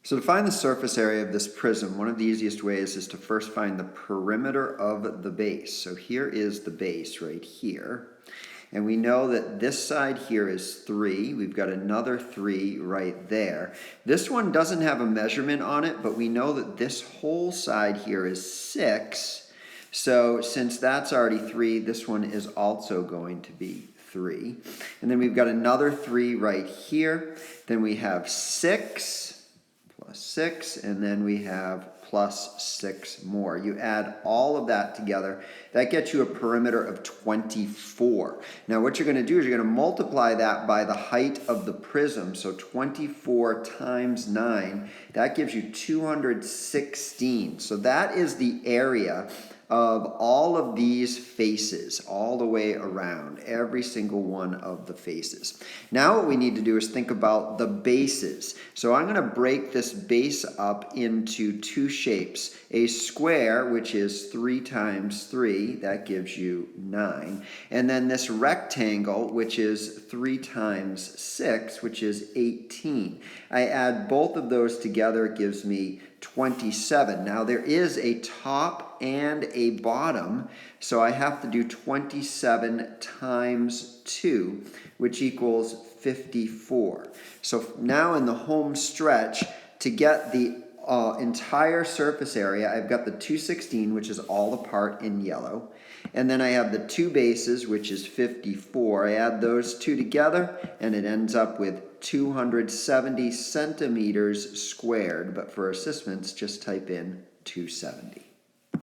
So to find the surface area of this prism, one of the easiest ways is to first find the perimeter of the base. So here is the base right here. And we know that this side here is 3. We've got another 3 right there. This one doesn't have a measurement on it, but we know that this whole side here is 6. So since that's already 3, this one is also going to be 3. And then we've got another 3 right here. Then we have 6. Plus 6, and then we have plus 6 more. You add all of that together, that gets you a perimeter of 24. Now what you're going to do is you're going to multiply that by the height of the prism, so 24 times 9, that gives you 216. So that is the area of all of these faces all the way around, every single one of the faces. Now what we need to do is think about the bases. So I'm going to break this base up into two shapes. A square, which is 3 times 3, that gives you 9. And then this rectangle, which is 3 times 6, which is 18. I add both of those together, it gives me 27. Now there is a top and a bottom, so I have to do 27 times 2, which equals 54. So now in the home stretch, to get the entire surface area, I've got the 216, which is all the part in yellow. And then I have the two bases, which is 54. I add those two together, and it ends up with 270 centimeters squared. But for assessments, just type in 270.